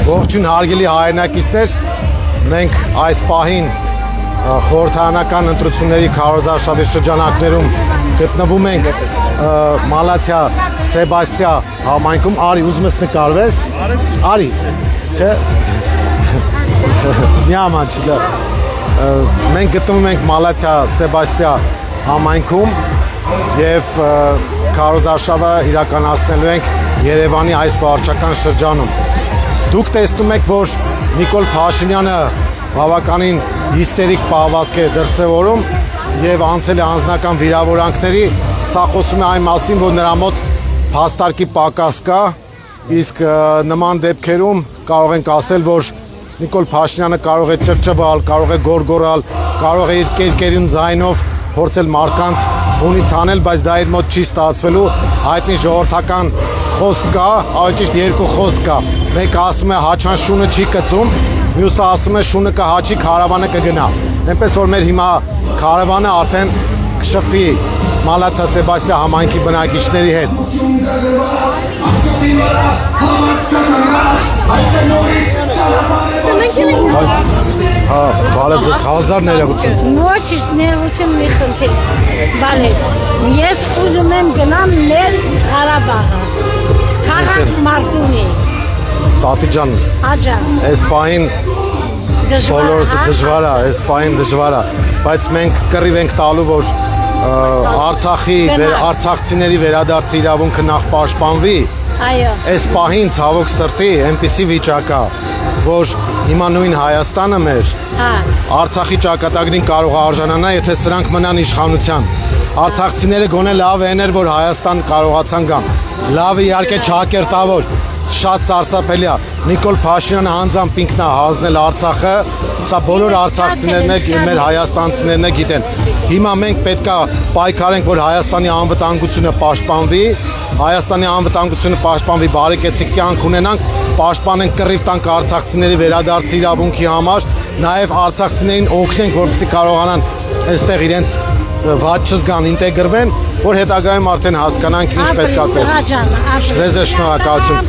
Ողջույն հարգելի հայրենակիցներ, մենք այս պահին խորհրդարանական ընտրությունների քարոզարշավի շրջանակներում գտնվում ենք Մալաթիա Սեբաստիա համայնքում։ Արի, ուզում ես նկարվես։ Արի, չէ։ Միաման չլա։ Մենք գտնվում ենք Մալաթիա Սեբաստիա համայնքում եւ քարոզարշավը իրականացնելու ենք Երևանի այս վարչական շրջանում։ Դուք տեսնում եք, որ Նիկոլ Փաշինյանը բավականին հիստերիկ պահվածք է դրսևորում եւ անցել է անձնական վիրավորանքների, սա խոսում է այն մասին, որ նրա մոտ փաստարկի պակաս կա, իսկ նման դեպքերում կարող ենք ասել, որ Նիկոլ Փաշինյանը կարող է ճղճղալ, կարող է գոռգոռալ, կարող է իր կերկերուն ձայնով փորձել մարդկանց հունից անել, բայց դա իր մոտ չի ստացվելու։ Հայտնի ժողովրդական խոսք կա, ավելի ճիշտ երկու խոսք կա։ Մեկը ասում է հաչան շունը չի կծում, մյուսը ասում է շունը կհաչի, քարավանը կգնա։ Այնպես որ մեր հիմա քարավանը արդեն կշփվի Մալաթիա Սեբաստիա համայնքի բնակիչների հետ։ Հա, բարև ձեզ, հազար ներողություն։ Ոչ, ներողություն մի խնդիր։ Բարև։ Ես ուզում եմ գնամ մեր Ղարաբաղը։ Քաղաք Մարտունի։ Տատի ջան, այս պահին բոլորս դժվար է, այս պահին դժվար է, բայց մենք կռիվ ենք տալու, որ Արցախի արցախցիների վերադարձի իրավունքը նախ պաշտպանվի։ Այո։ Այս պահին ցավոք սրտի այնպիսի վիճակ է, որ հիմա նույն Հայաստանը մեր Արցախի ճակատագրին կարող է արժանանա, եթե սրանք մնան իշխանության։ Արցախցիները գոնե լավ էր, որ Հայաստան կարողացան գան։ Լավը իհարկե չակերտավոր, շատ սարսափելի է։ Նիկոլ Փաշինյանը անձամբ ինքն է հանձնել Արցախը, սա բոլոր արցախցիներն են, մեր հայաստանցիներն են գիտեն։ Հիմա մենք պետք է պայքարենք, որ Հայաստանի անվտանգությունը պաշտպանվի, Հայաստանի անվտանգությունը պաշտպանվի, բարեկեցիկ կյանք ունենանք, պաշտպանենք, կռիվ տանք արցախցիների վերադարձի իրավունքի համար, նաև արցախցիներին օգնենք, որպեսզի կարողանան այստեղ իրենց վատ չզգան, ինտեգրվեն, որ հետագայում արդեն հասկանանք ինչ պետք է տեղ։ Ձեզ է շնորհակալություն։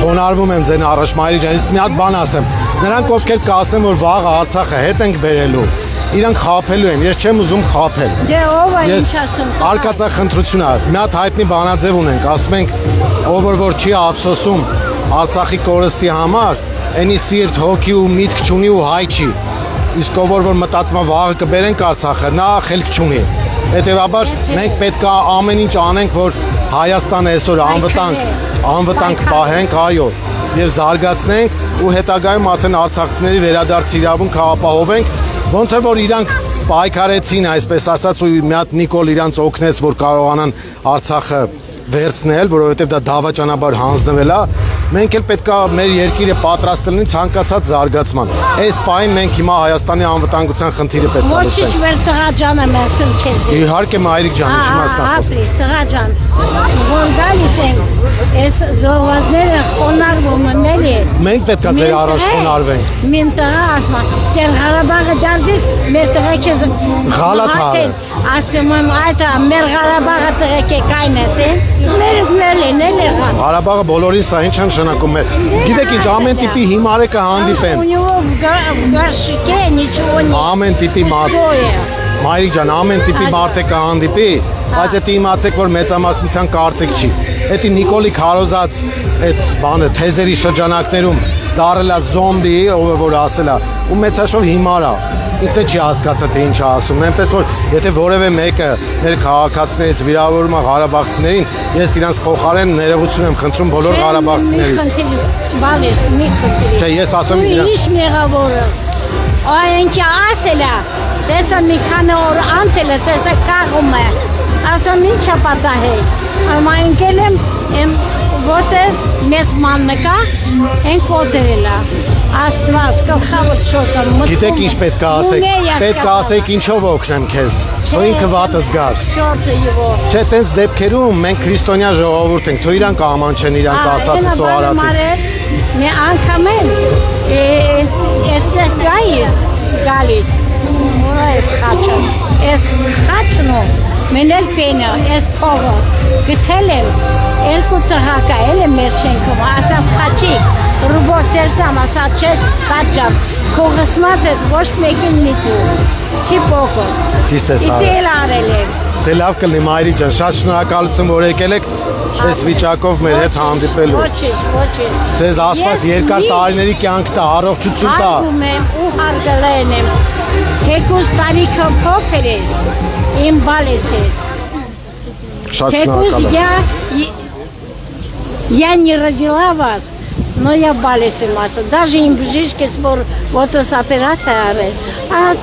Խոնարհվում եմ ձեն առաջ Մայրի ջան, իսկ մի հատ բան ասեմ։ Նրանք ովքեր կասեն, որ վաղը Արցախը հետ ենք բերելու, իրանք խաբելու են, ես չեմ ուզում խաբել։ Դե ով է ինչ ասում։ Արկածախնդրություն է։ Մի հատ հայտնի բանաձև ունենք, ասում ենք, ով որ չի ափսոսում Արցախի կորստի համար, այնի սիրտ, հոգի ու միտք չունի ու հայ չի։ Իսկ ով որ մտածում է վաղը կբերենք Արցախը, նա խելք չունի։ Հետևաբար մենք պետք է ամեն ինչ անենք, որ Հայաստանը այսօր անվտանգ պահենք, այո, եւ զարգացնենք ու հետագայում արդեն արցախցիների վերադարձի իրավունքը ապահովենք, ոնց որ իրանք պայքարեցին, այսպես ասած, ու մի հատ Նիկոլ իրանց օգնեց, որ կարողանան Արցախը վերցնել, որովհետև դա դավաճանաբար հանձնվել է, մենք էլ պետք է մեր երկիրը պատրաստ լինենք ցանկացած զարգացման։ Այս պահին մենք հիմա Հայաստանի անվտանգության խնդիրը պետք է լուծենք։ Ոչ մեր տղա ջանը ասում քեզ։ Իհարկե Մայրիկ ջան, ինչի՞ մասն խոսում։ Տղա ջան, որ գալիս են, այս զոհվածները խոնարհվում են էլի։ Մենք պետք է ձեր առաջ խոնարհվենք։ Մին տղա ասում, դեր Ղարաբաղը դարձես, մեր տղա քեզ Ղալաթ է։ Ասում եմ, այդ մեր Ղարաբաղը տղեկե կայնեցին։ Ղարաբաղը բոլորին սա ինչ նշանակում է։ Գիտեք ինչ, ամեն տիպի հիմարը կհանդիպեն։ Ամեն տիպի մարդ։ Մայրիկ ջան, ամեն տիպի մարդ է կհանդիպի, բայց դա իմացեք, որ մեծամասնության կարծիք չի։ Դա Նիկոլի քարոզած այդ բանը թեզերի շրջանակներում դարել է զոմբի, ով որ ասել է, ու մեծաշով հիմար է։ Ինքն չի հասկացա թե ինչ ասում, այնպես որ եթե որևէ մեկը մեր քաղաքացիներից վիրավորում է ղարաբաղցիներին, ես իրանց փոխարեն ներողություն եմ խնդրում բոլոր ղարաբաղցիներից։ Բալես, մի խնդիր։ Չէ, ես ասում եմ իրանց։ Ինչ մեղավորը։ Այնք ասել է, տեսա մի քանի օր անցել է, տեսա կաղում է։ Ասում ինչա պատահել։ Ամա ընկել եմ որտեղ մեծ մաննը կա, են կոդրել է։ Աստված, գլխավոր չոտը մտքում։ Գիտեք ինչ պետք է ասեք։ Պետք է ասեք ինչով օգնեմ քեզ։ Թող ինքը վատը զգար։ Չոտը իվո։ Չէ, տենց դեպքերում մենք քրիստոնյա ժողովուրդ ենք, թող իրանք ամանչեն իրանց ասածից ու արածից։ Մի անգամ էստեղ գալիս, որը էս խաչը, էս խաչն ու մենել պենը, ես փողը, գտել եմ, երկու տղակա, էլ եմ մեր շենքում, ասամ խաչի, ռուբոտերսամ, ասա չէ, պատճամ, կողսմատ էդ ոչ մեկին նիտու, սի պողը, Ճիշտ ես արել։ իդել արել եմ, Դե լավ կլինի Մայրի ջան, շատ շնորհակալություն որ եկել եք այս վիճակով մեր հետ հանդիպելու։ ոչինչ, Ձեզ Աստված երկար տարիների կյանք տա, առողջություն տա։ հարգում եմ ու հարգալեն եմ, թեկուզ տարիքը փոքր ես, իմ բալես ես, Շատ թեկուզ շնորհակալ եմ։ я не родила вас, но я балес եմ ասա, даже իմ բժիշկը որ ոտս օպերացիա արել,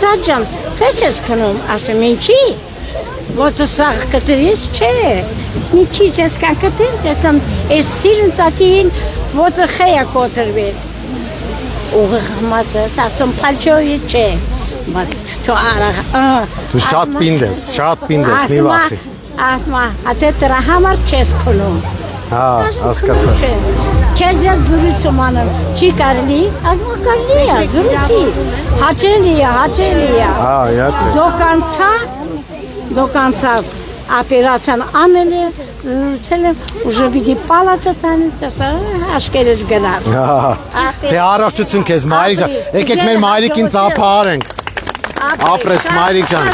տաճան, քեզ ես քնում, ասում ինչի, ոտս աղ կտրիս չէ, ինչի ես կան կտրին, տեսամ, ես սիրուն տատին ոտը խեյա կոտրվել, ուղղմած ես, ասում պալչովի չէ, թո արա, Դու շատ պինդ ես, մի վախի։ ասմա, ատե տրա համար չես քնում, Հա, հասկացա։ Քեզ ես զրույցում անում, չի կարելի, ասմա կարելի է, զրույցի, հաճելի է, Հա, իհարկե։ դոկանցավ, ապերացիան անել է, զրույցել եմ, ուժը պիտի պալատը տանի, տեսա, աշկերես գնաս։ Դե առողջություն քեզ Մայրիկ ջան։ Եկեք մեր Մայրիկին ծափարենք։ Ապրես Մայրիկ ջան։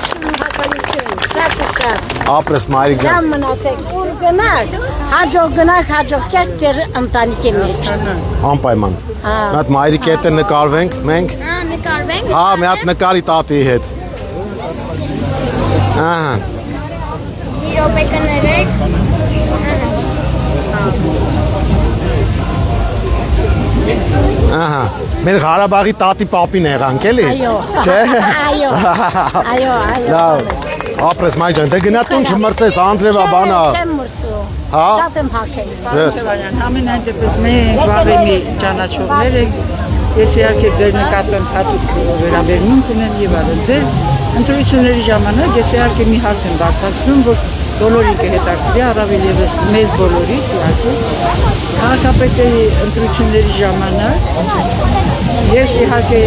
Ապրես Մայրիկ ջան։ Ջան մնացեք, ուր գնաք, հաջող կյակ ձեր ընտանիքի մեջ։ Անպայման։ Մի հատ Մայրիկի հետ նկարվենք մենք։ Նկարվենք։ Հա, մի հատ նկարի տատի հետ։ Ահա։ Մի րոպե կներեք։ Ահա։ Մեր Ղարաբաղի տատի պապին եղանք էլի։ Այո։ Չէ։ Այո։ Լավ։ Ապրես Մայրիկ ջան, դե գնա տուն չմրցես Անձրևա բանա։ Չեմ մրսու, Հա։ շատ եմ հակել։ Ամենայն դեպս մենք վաղեմի ճանաչողներ ենք, ես իհարկե ձեր նկատմամբ հատուկ վերաբերմունք ունեմ եւ այլն։ Ձեր ընտրությունների ժամանակ ես իհարկե մի հարց եմ բարձրացնում, որ բոլորի կհետաքրքրի, առավել եւս մեզ բոլորիս իհարկե քաղաքապետերի ընտրությունների ժամանակ ես իհարկե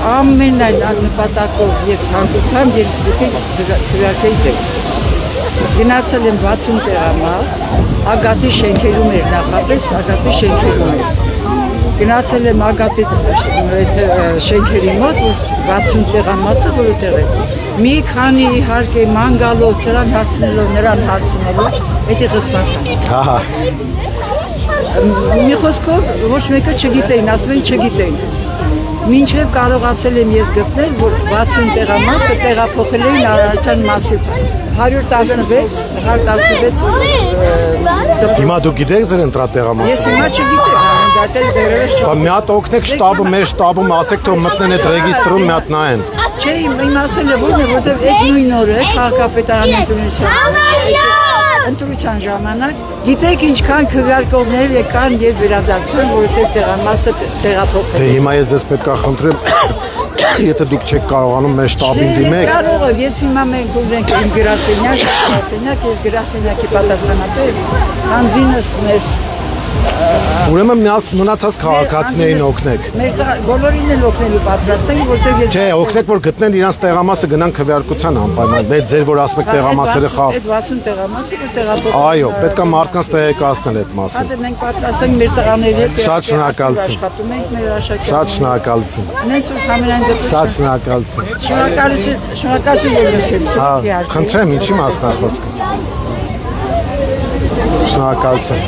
ամենայն նպատակով եւ ցանկությամբ ես քվեարկեի ձեզ։ Գնացել եմ 60 տեղամաս, Ագատի շենքերում էր նախապես, Ագատի շենքերում էր։ Գնացել եմ Ագատի շենքերի մոտ, 60 տեղամասը որտեղ է։ Մի քանի իհարկե մանգալով, սրան հարցնելով, նրան հարցնելով, դա դասմական։ Հա։ Մի խոսքով ոչ մեկը չգիտեին, ասում են չգիտեին։ Մինչև կարողացել եմ ես գտնել, որ 60 տեղամասը տեղափոխել էին արարության մասից 116 Հիմա դու գիտեք ձեր ընտրատեղամասը։ Ես հիմա չգիտեմ, դատել դերերը Բա մի հատ օգնեք շտաբը, մեր շտաբում ասեք թող մտնեն այդ ռեգիստրում մի հատ նայեն։ Չէ, իմ ասելը որն է, որտեղ այդ նույն օրը քաղաքապետարանի ընտրության ժամանակ գիտեք ինչքան քվեարկողներ եկան եւ վերադարձան, որովհետեւ տեղամասը տեղափոխել։ Դե հիմա ես ձեզ պետք է խնդրեմ, եթե դուք չեք կարողանում մեր շտաբին դիմեք։ Կարող եմ, ես հիմա մենք ունենք իմ գրասենյակ, ես գրասենյակի պատասխանատու եմ, հանձինս մեր Ուրեմն մնացած քաղաքացիներին օգնեք։ Մեր բոլորին էլ օգնելու պատրաստ ենք, որտեղ ես Չէ, օգնեք որ գտնեն իրանց տեղամասը գնան քվեարկության անպայման։ Դե ձեր որ ասում եք տեղամասերը խաղ։ Այդ 60 տեղամասը որ տեղափոխել։ Այո, պետք է մարդկանց տեղեկացնել այդ մասին։ Հատե մենք պատրաստ ենք մեր տղաների հետ Շատ շնորհակալություն։ աշխատում ենք մեր աշակերտներին։ Շատ շնորհակալություն։ Մենք ամենայն դեպս Շատ շնորհակալություն։ շնորհակալություն որ լսեցիք։ Հա, խնդրեմ, ինչի մասն է խոսքը։ Շնորհակալություն։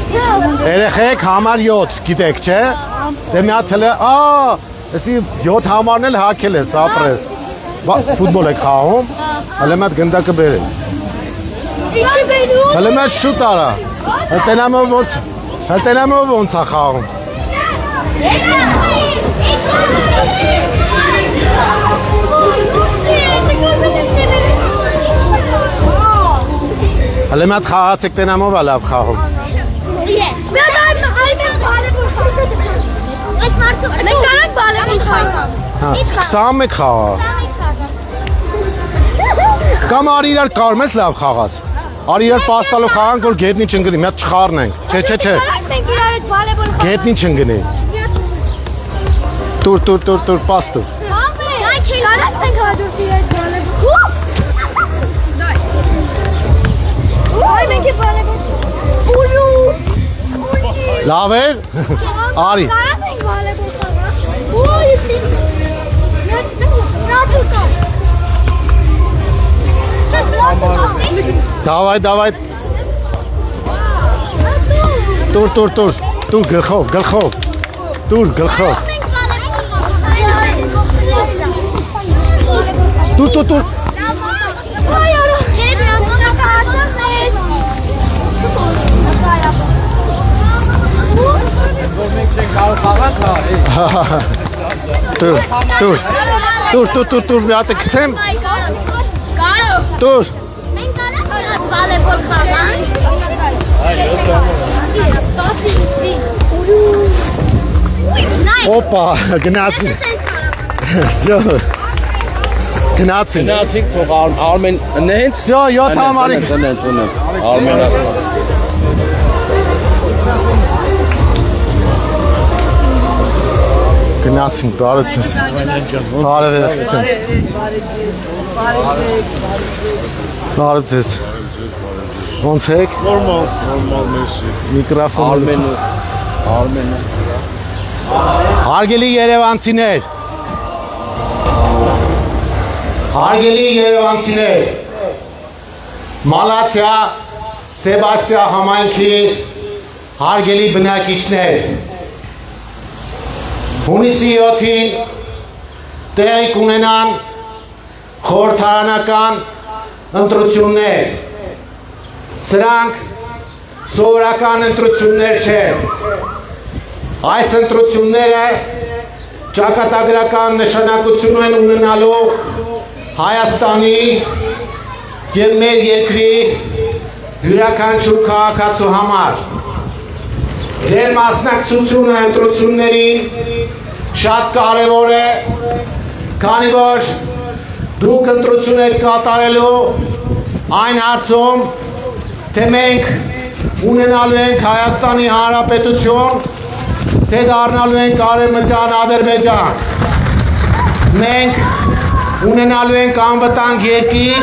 Երեխեք համար 7, գիտեք, չէ՞։ Դե մի հատ հələ, էսի 7 համարն էլ հակել ես, ապրես։ Ֆուտբոլ եք խաղում։ Հələ մի հատ գնդակը բերել։ Ինչի բերում։ Հələ մի հատ շուտ արա։ Հլտենամով ոնց է խաղում։ Հələ մի հատ խաղացեք տենամով է լավ խաղում։ Մենք կարանք բալևոլ խաղալ։ Հա, 21 խաղա։ Կամ արի իրար կարում ես լավ խաղաս։ Արի իրար պաստալով խաղանք, որ գետնի չընկնի, մի հատ չխառնենք։ Չէ։ Մենք իրար հետ բալևոլ խաղալ։ Գետնի չընկնի։ Տուր, պաստու։ Կարանք մենք հաջորդ իրար հետ բալևոլ։ Ay մենք volleyball Ulu Լավ էր։ Արի։ Կարա՞մ ենք volleyball խաղալ։ Ոյ սի Давай Тур գլխով Тур Тур մի հատ գցեմ Тур Մենք կարող վոլեյբոլ խաղանք։ Օպա գնացի Всё Գնացի Գնացինք թող Արմեն նենց Всё 7 համարի նենց Արմեն ասում Գնացին բարեցես Բարեցես Ոնց եք Նորմալ մեսի Միկրոֆոնը Արմենը Հարգելի երևանցիներ Մալաթիա Սեբաստիա համայնքի հարգելի բնակիչներ Հունիսի 7-ին տեղի կունենան խորհրդարանական ընտրություններ Սրանք սովորական ընտրություններ չեն Այս ընտրությունները ճակատագրական նշանակություն են ունենալու Հայաստանի եւ մեր երկրի յուրաքանչյուր քաղաքացու համար Ձեր մասնակցությունը ընտրություններին շատ կարևոր է քանի որ դուք ընտրություն եք կատարելու այն հարցում թե մենք ունենալու ենք Հայաստանի Հանրապետություն թե դառնալու ենք Արևմտյան Ադրբեջան մենք ունենալու ենք անվտանգ երկիր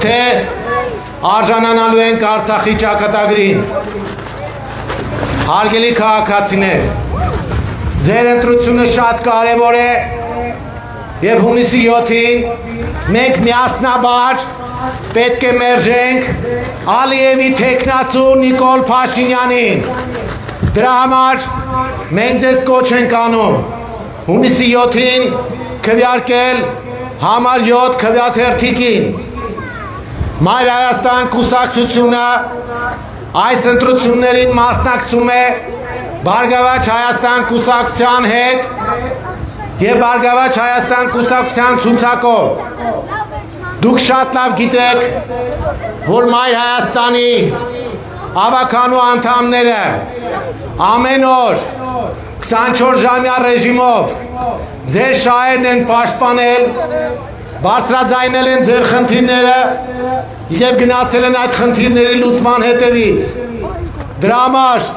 թե արժանանալու ենք Արցախի ճակատագրին Հարգելի քաղաքացիներ ձեր ընտրությունը շատ կարևոր է եւ հունիսի 7-ին մենք միասնաբար պետք է մերժենք Ալիևի թեկնածու Նիկոլ Փաշինյանին Դրա համար մենք ձեզ կոչ ենք անում հունիսի 7-ին քվեարկել համար 7 քվեաթերթիկին Մայր Հայաստան կուսակցությունը այս ընտրություններին մասնակցում է Բարգավաճ Հայաստան կուսակցության հետ եւ Բարգավաճ Հայաստան կուսակցության ցուցակով Դուք շատ լավ գիտեք որ Մայր Հայաստանի ավականու անդամները ամեն օր 24-ժամյա ռեժիմով ձեր շահերն են պաշտպանել բարձրաձայնել են ձեր խնդիրները եւ գնացել են այդ խնդիրների լուծման հետևից դրա համար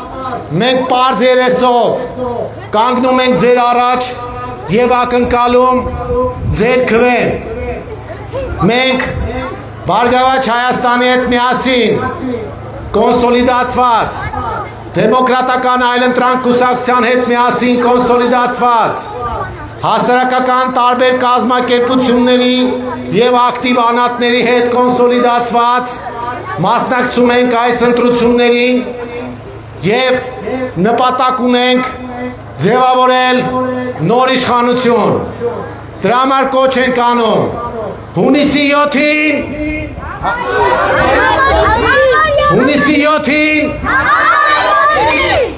մենք պարզ երեսով կանգնում ենք ձեր առաջ եւ ակնկալում ձեր քվեն մենք Բարգավաճ Հայաստանի հետ միասին կոնսոլիդացված դեմոկրատական այլընտրանք կուսակցության հետ միասին կոնսոլիդացված հասարակական տարբեր կազմակերպությունների եւ ակտիվ անհատների հետ կոնսոլիդացված մասնակցում ենք այս ընտրություններին եւ նպատակ ունենք ձևավորել նոր իշխանություն դրա համար կոչ ենք անում հունիսի 7-ին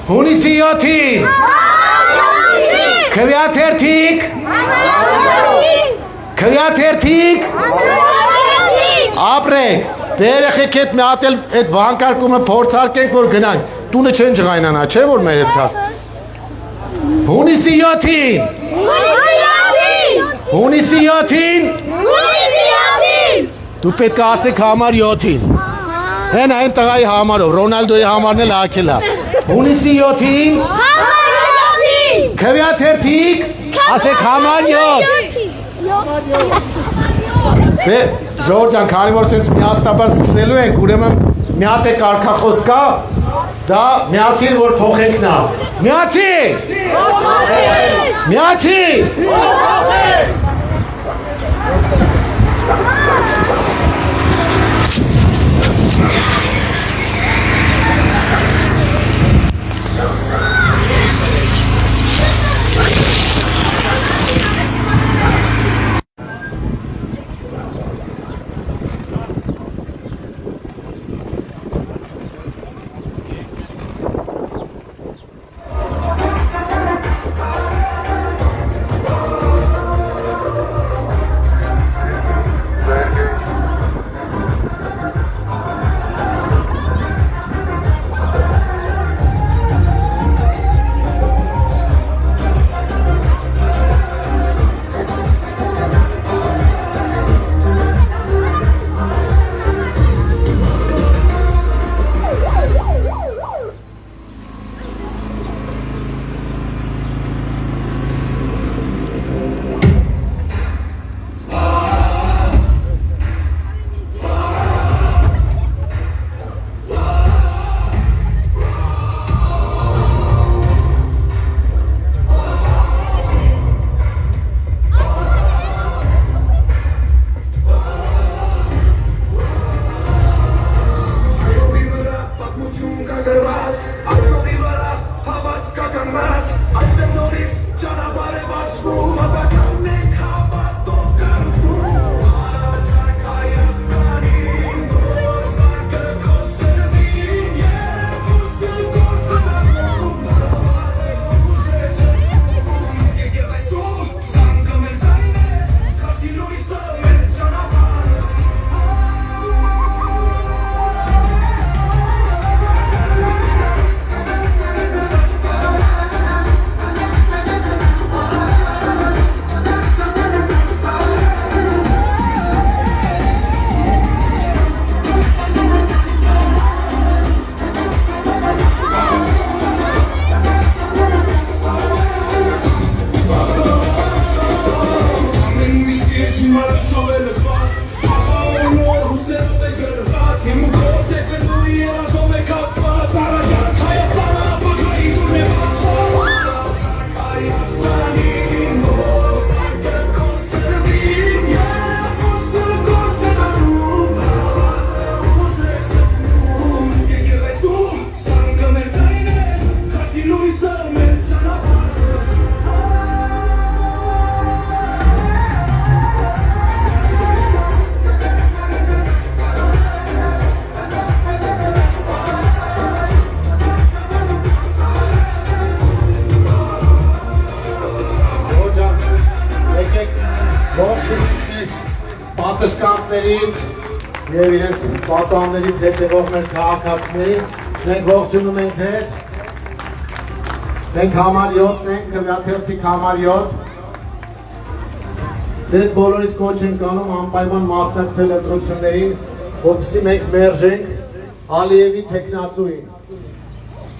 Հունիսի 7-ին Քվեաթերթիկ ապրեք երեխեք հետ մի հատ էլ այդ վանկարկումը փորձարկենք որ գնանք տունը չեն ջղայնանա չէ որ մեր հետ կաս Հունիսի 7-ին դու պետք է ասեք համար 7-ին Հեն այն տղայի համարով, Ռոնալդոյի համարն էլ ակել է Հունիսի 7-ին քվեաթերթիկ ասեք համար 7 Ժողովուրդ ջան, քանի որ sense միասնաբար սկսելու ենք, ուրեմն մի հատ է կարգախոս կա, դա միացիր որ փոխենք նա։ Միացիր! Միացիր! պատշգամբներից եւ իրենց պատաններից հետևող մեր քաղաքացիներին մենք ողջունում ենք ձեզ։ Մենք համար 7-ն ենք, քվեաթերթիկ համար 7։ Ձեզ բոլորից կոչ ենք անում անպայման մասնակցել ընտրություններին, որպեսզի մենք մերժենք Ալիևի թեկնածուին։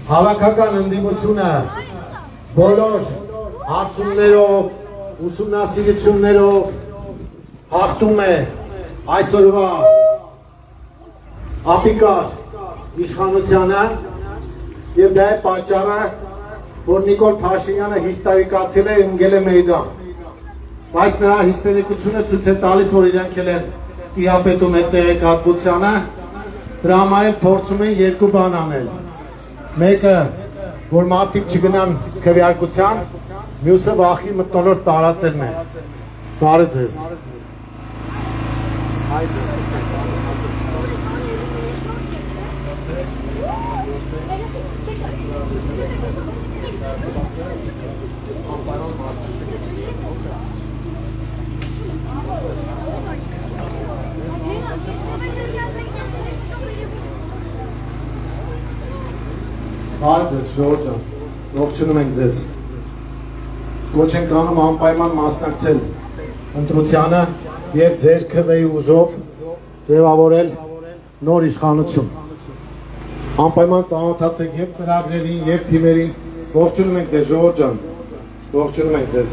Հավաքական ընդդիմությունը բոլոր հարցումներով, ուսումնասիրություններով հաղթում է այսօրվա ապիկար իշխանությանը եւ դա է պատճառը, որ Նիկոլ Փաշինյանը հիստորիկացել է ընկել է մեյդան։ Բայց նրա հիստերիկությունը ցույց է տալիս, որ իրանք էլ են տիրապետում այդ տեղեկատվությանը, դրա համար փորձում են երկու բան անել։ Մեկը, որ մարդիկ չգնան քվեարկության, մյուսը վախի մթնոլորտ տարածելն է։ Բարի ձեզ։ Բարի ձեզ, ժողովուրդ ջան, ողջունում ենք ձեզ։ Կոչ ենք անում անպայման մասնակցել ընտրությանը եւ ձեր քվեի ուժով ձևավորել նոր իշխանություն։ Անպայման ծանոթացեք եւ ծրագրերին եւ թիմերին։ Ողջունում ենք ձեզ, ժողովուրդ ջան, ողջունում ենք ձեզ։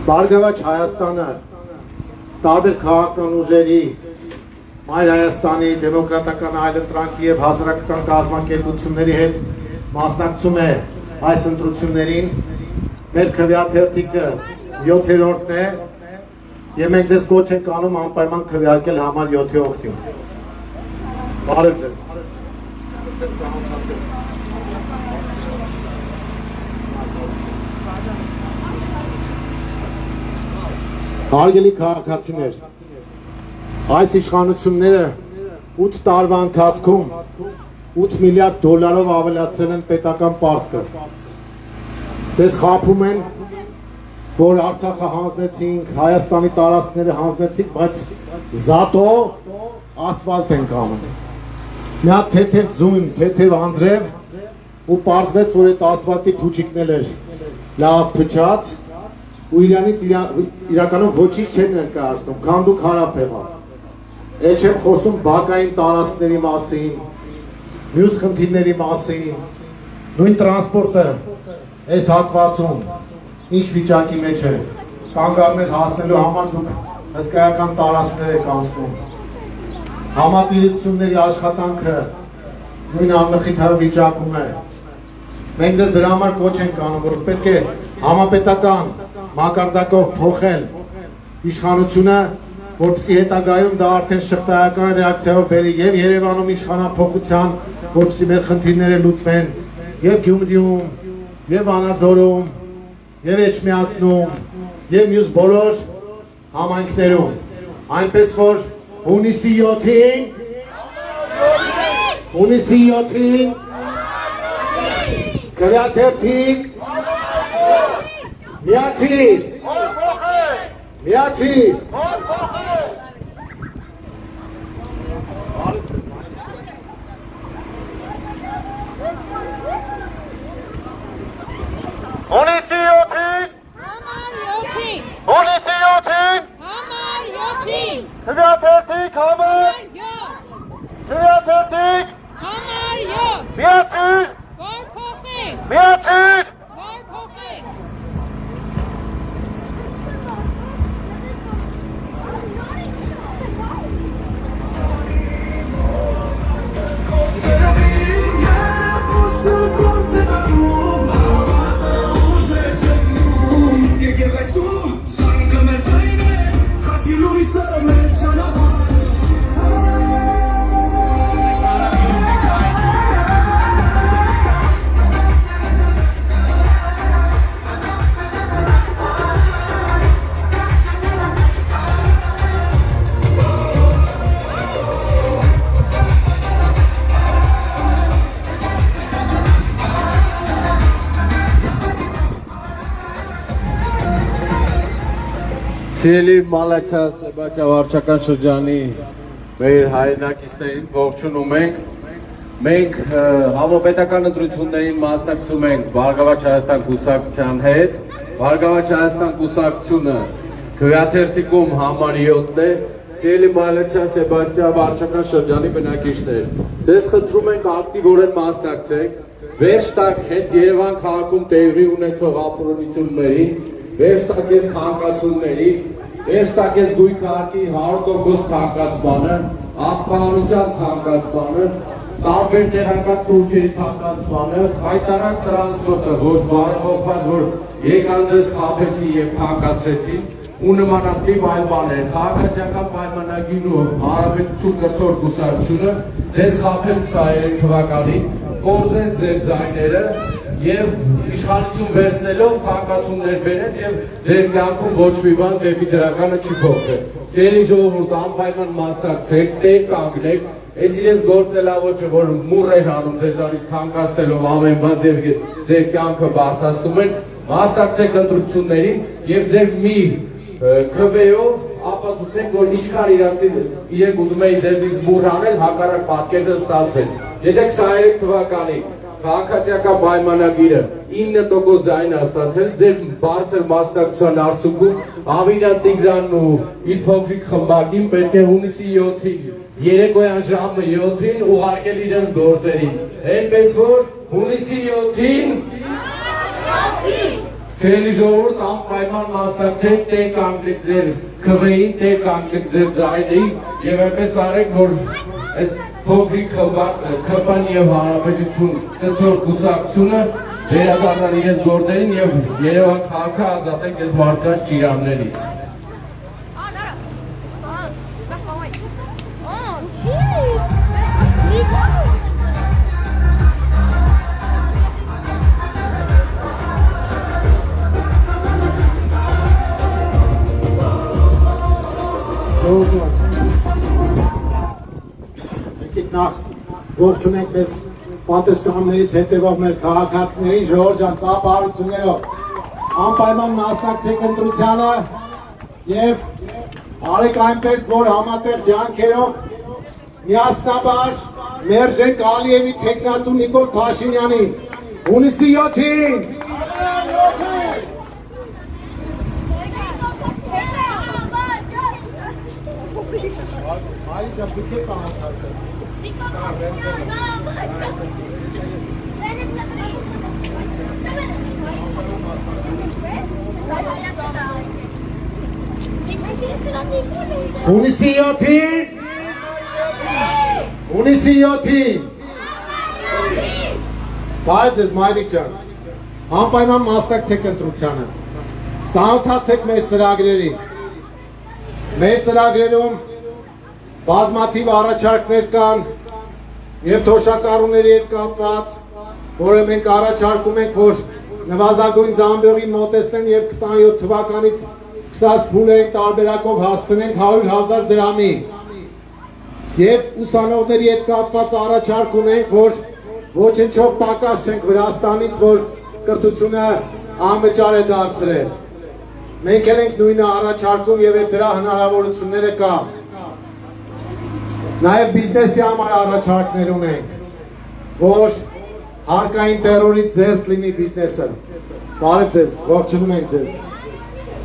Բարգավաճ Հայաստանը տարբեր քաղաքական ուժերի Մայր Հայաստանի դեմոկրատական այլընտրանքի եւ հասարակական կազմակերպությունների հետ մասնակցում է այս ընտրություններին։ Մեր քվեաթերթիկը 7-րդն է եւ մենք ձեզ կոչ ենք անում անպայման քվեարկել համար 7-ի օգտին։ Բարև ձեզ։ Հարգելի քաղաքացիներ, այս իշխանությունները 8 տարվա ընթացքում 8 միլիարդ դոլարով ավելացրել են պետական պարտքը։ Ձեզ խաբում են, որ Արցախը հանձնեցինք, Հայաստանի տարածքները հանձնեցինք, բայց զատո ասֆալտ են կանում։ Մի հատ թեթև ձուն, թեթև անձրև ու պարզվեց, որ այդ ասֆալտի փուչիկն էր լավ փչած ու իրանից իրականում ոչինչ չեն ներկայացնում, քանդուկ հարապ եղավ։ Այդ չեմ խոսում բակային տարածքների մասին, մյուս խնդիրների մասին, նույն տրանսպորտը այս հատվածում ինչ վիճակի մեջ է, կանգառներ հասնելու համար դուք հսկայական տարածքներ եք անցնում։ Համատիրությունների աշխատանքը նույն անմխիթար վիճակում է։ Մենք ձեզ դրա համար կոչ ենք անում, որ պետք է համապետական մակարդակով փոխել իշխանությունը, որպեսզի հետագայում դա արդեն շղթայական ռեակցիայով բերի եւ Երևանում իշխանափոխության, որպեսզի մեր խնդիրները լուծվեն եւ Գյումրիում, եւ Վանաձորում, եւ Էջմիածնում, եւ մյուս բոլոր համայնքներում։ Այնպես որ հունիսի 7-ին քվեաթերթիկ միացիր, միացիր։ Հունիսի 7-ին, հունիսի 7-ին, քվեաթերթիկ համար, քվեաթերթիկ, միացիր, միացիր։ Սիրելի Մալաքիա Սեբաստիան վարչական շրջանի մեր հայրենակիցներին ողջունում ենք։ Մենք համապետական ընտրություններին մասնակցում ենք Բարգավաճ Հայաստան կուսակցության հետ։ Բարգավաճ Հայաստան կուսակցությունը քվեաթերթիկում համար 7-ն է։ Սիրելի Մալաքիա Սեբաստիան վարչական շրջանի բնակիչներ, ձեզ խնդրում ենք ակտիվորեն մասնակցեք։ Վերջ տակ հենց Երևան քաղաքում տեղի ունեցող ապօրինություններին, վերջ տակ ես թանկացումների, վերջ տակ ես գույք հարկի 100% թանկացմանը, աղբանության թանկացմանը, տարբեր տեղական թուրքերի թանկացմանը, հայտարարակ տրանսպորտը, ոչ բարեփոխված, որ եկան ձեզ խաբեցին եւ թանկացրեցին, ու նմանատիպ այլ բաներ, քաղաքացիական պայմանագիրն ու Հանրապետություն կցոր կուսակցությունը ձեզ խաբել 23 թվականին, կորզեց ձեր ձայները եւ իշխանություն վերցնելով թանկացումներ բերեց եւ ձեր կյանքում ոչ մի բան դեպի դրականը չի փոխվել։ Սիրելի ժողովուրդ, անպայման մասնակցեք, տեղ կանգնեք, այսի ես գործելավոճը, որ մուռ էր անում ձեզանից թանկացնելով ամեն բան եւ ձեր կյանքը բարդացնում են, մասնակցեք ընտրություններին եւ ձեր մի քվեով ապացուցենք, որ ինչքան իրենք ուզում էին ձեզնից մուռ անել, հակառակ պատկերը ստացվեց։ Եթե 23 թվականին քաղաքացիական պայմանագիրը 9% ձայն ստացել, ձեր բարձր մասնակցության արդյունքում Ավինան Տիգրանն ու իր փոքրիկ խմբակին պետք է հունիսի 7-ին, երեկոյան ժամը 7-ին ուղարկել իրենց գործերին։ Այնպես որ հունիսի 7-ին Սիրելի ժողովուրդ, անպայման մասնակցեք, տեք անգլիկ ձեր քվեին, տեք անգլիկ ձեր ձայնին եւ այնպես արեք, որ այս փոքրիկ քվան եւ հանրապետություն կցող կուսակցությունը վերադառնան իրենց գործերին եւ Երևան քաղաքը ազատենք այս մարդկանց ճիրաններից։ Եկեք նախ ողջունենք մեզ պատշգամբներից հետևող մեր քաղաքացիներին, Ժողովուրդ ջան, ծափահարություններով անպայման մասնակցեք ընտրությանը եւ արեք այնպես, որ համատեղ ջանքերով միասնաբար մերժենք Ալիևի թեկնածու Նիկոլ Փաշինյանին հունիսի 7-ին Հունիսի 7-ին Բայց ես մայրիկ ջան, անպայման մասնակցեք ընտրությանը, ծանոթացեք մեր ծրագրերին, մեր ծրագրերում բազմաթիվ առաջարկներ կան եւ թոշակառուների հետ կապված, որը մենք առաջարկում ենք, որ նվազագույն զամբյուղին մոտեցնեն եւ 27 թվականից սկսած փուլերի տարբերակով հասցնենք 100,000 դրամի։ Եվ ուսանողների հետ կապված առաջարկ ունենք, որ ոչնչով պակաս չենք Վրաստանից, որ կրթությունը անվճար է դարձրել։ Մենք էլ ենք նույնը առաջարկում եւ դրա հնարավորությունները կա։ Նաև բիզնեսի համար առաջարկներ ունենք, որ հարկային տերորից զերծ լինի բիզնեսը։ Բարև ձեզ, ողջունում ենք ձեզ։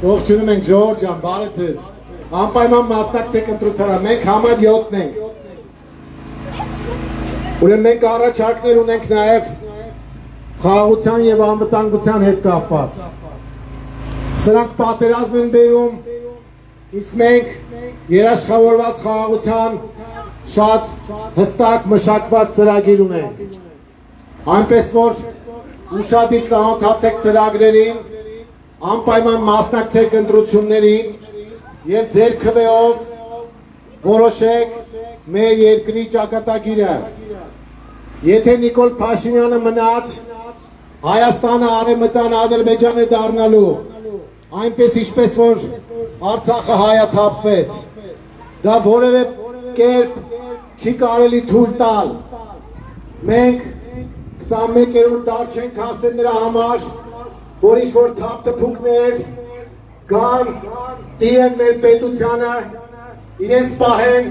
Ողջունում ենք Ժողովուրդ ջան, բարև ձեզ։ Անպայման մասնակցեք ընտրությանը, մենք համար 7-ն ենք։ Ուրեմն մենք առաջարկներ ունենք նաև խաղաղության եւ անվտանգության հետ կապված։ Սրանք պատերազմ են բերում, իսկ մենք երաշխավորված խաղաղության շատ հստակ մշակված ծրագիր ունենք։ Այնպես որ ուշադիր ծանոթացեք ծրագրերին, անպայման մասնակցեք ընտրություններին եւ ձեր քվեով որոշեք մեր երկրի ճակատագիրը։ Եթե Նիկոլ Փաշինյանը մնաց, Հայաստանը արևմտյան Ադրբեջան է դառնալու, այնպես ինչպես որ Արցախը հայաթափվեց։ Դա որևէ կերպ չի կարելի թույլ տալ։ Մենք 21-րդ դար չենք հասել նրա համար, որ ինչ-որ թափ-թփուկներ կան, տիրեն մեր պետությանը, իրենց պահեն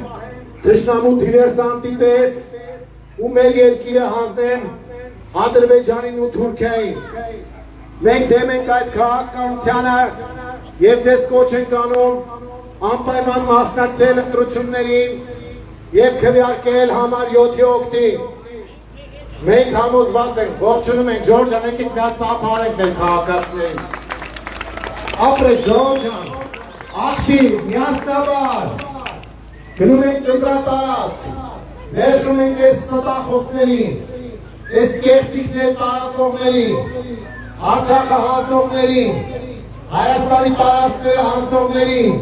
թշնամու դիվերսանտի պես ու մեր երկիրը հանձնեն Ադրբեջանին ու Թուրքիային։ Մենք դեմ ենք այդ քաղաքականությանը եւ ձեզ կոչ ենք անում անպայման մասնակցել ընտրություններին եւ քվեարկել համար 7-ի օգտին։ Մենք համոզված ենք, ողջունում ենք Ժորժ ջան, եկեք նա ծափարենք մեր քաղաքացիներին։ Ապրեք Ժորժ ջան, ակտիվ, միասնաբար, գնում ենք ընտրատարածք, ներժում ենք այս ստախոսներին, այս կերտիկներ տարածողներին, Արցախը հանձնողներին, Հայաստանի տարածքները հանձնողներին,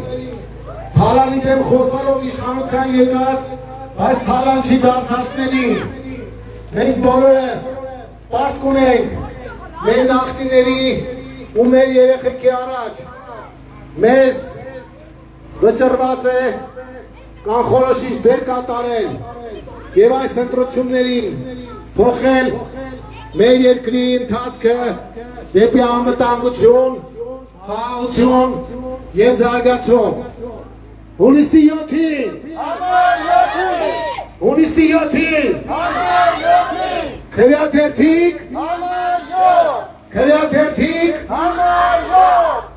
Թալանի դեմ խոսալով իշխանության եկած, բայց Թալան չի դարձածներին։ Մենք բոլորս պարտք ունենք մեր նախնիների ու մեր երեխեքի առաջ։ Մեզ վճռված է կանխորոշիչ դեր կատարել եւ այս ընտրություններին փոխել մեր երկրի ընթացքը դեպի անվտանգություն, խաղաղություն եւ զարգացում։ Հունիսի 7-ին Հունիսի 7-ին քվեաթերթիկ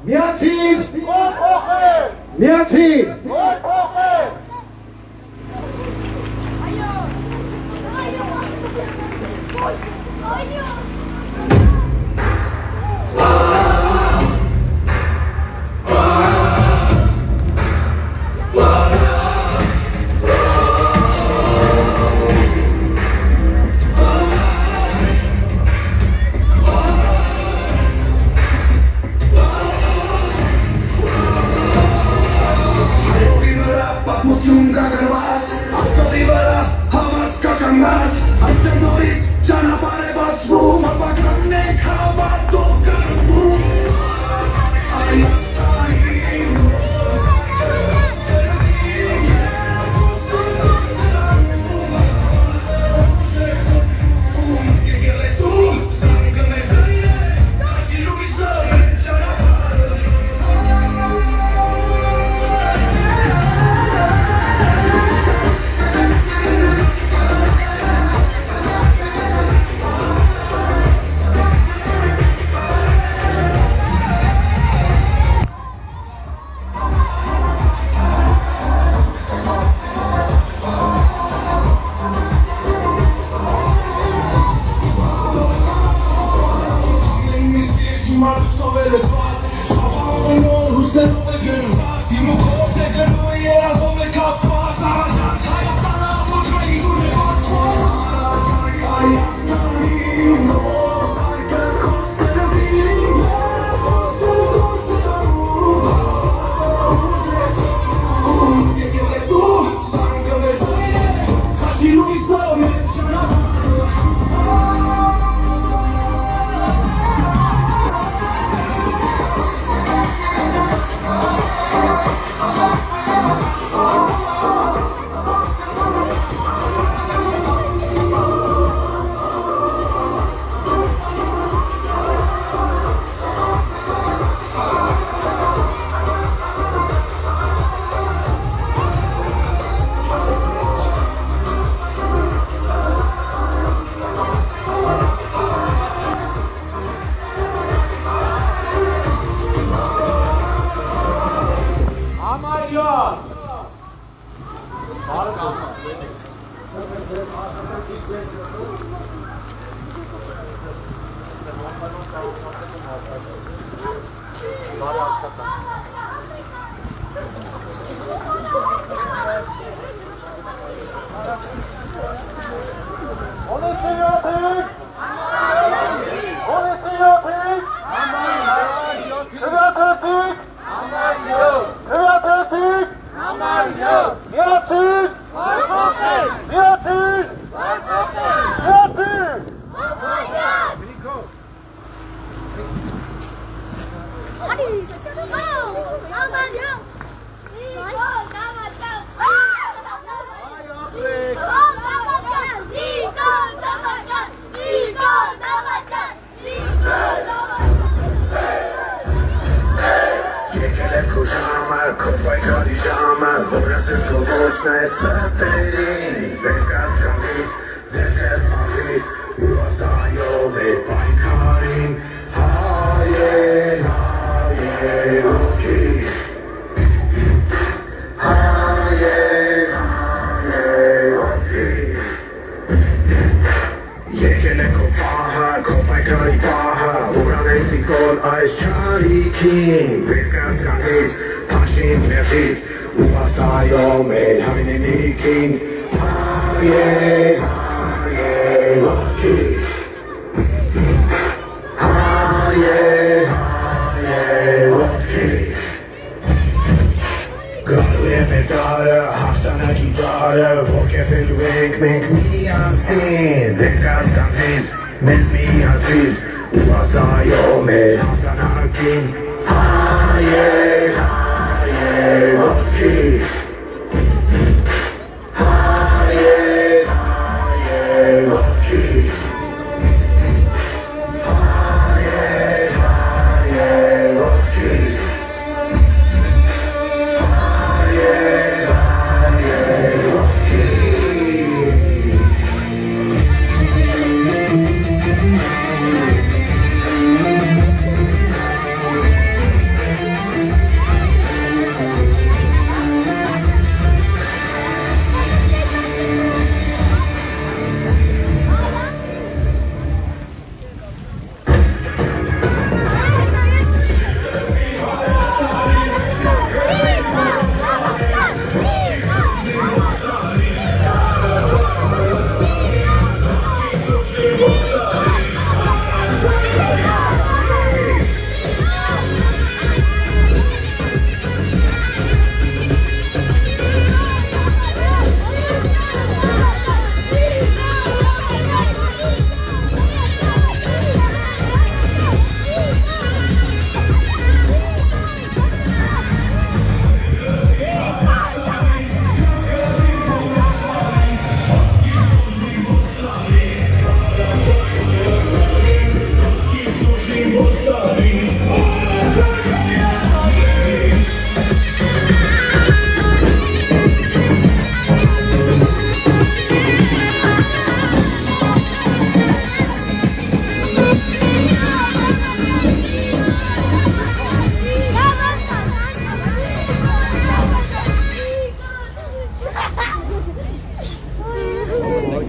միացիր միացիր Այո Ակում կագրված, աստոտի վրա հավատ կականգնած, այստեղ նորից ճանապարհ է բացվում, ապականն ենք հավատով կրվում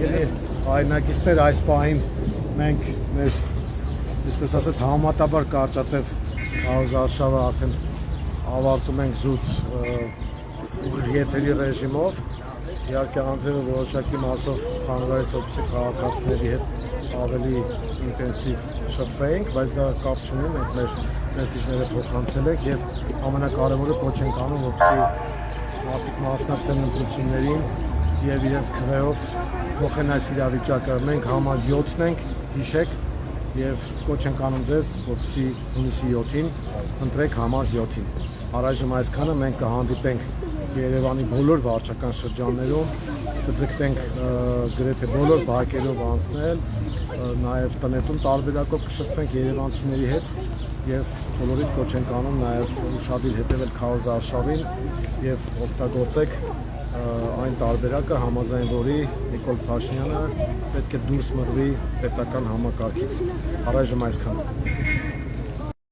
Հարգելի հայրենակիցներ, այս պահին մենք մեր այսպես ասած համատաբար կարճատև քարոզարշավը արդեն ավարտում ենք զուտ եթերի ռեժիմով։ Իհարկե անձրևը որոշակի մասով խանգարեց, որպեսզի քաղաքացիների հետ ավելի ինտենսիվ շփվենք, բայց դա կապ չունի, մենք մեր մեսիջները փոխանցել ենք եւ ամենակարևորը կոչ ենք անում, որպեսզի մարդիկ մասնակցեն ընտրություններին եւ իրենց քվեով փոխեն այս իրավիճակը։ Մենք համար 7-ն ենք, հիշեք, եւ կոչ ենք անում ձեզ, որպեսզի հունիսի 7-ին ընտրեք համար 7-ին։ Առայժմ այսքանը, մենք կհանդիպենք Երևանի բոլոր վարչական շրջաններում, կձգտենք գրեթե բոլոր բակերով անցնել, նաև տնետուն տարբերակով կշփվենք երևանցիների հետ եւ բոլորիդ կոչ ենք անում նաև ուշադիր հետևել քարոզարշավին եւ օգտագործեք այն տարբերակը, համաձայն որի Նիկոլ Փաշինյանը պետք է դուրս մղվի պետական համակարգից։ Առայժմ այսքան։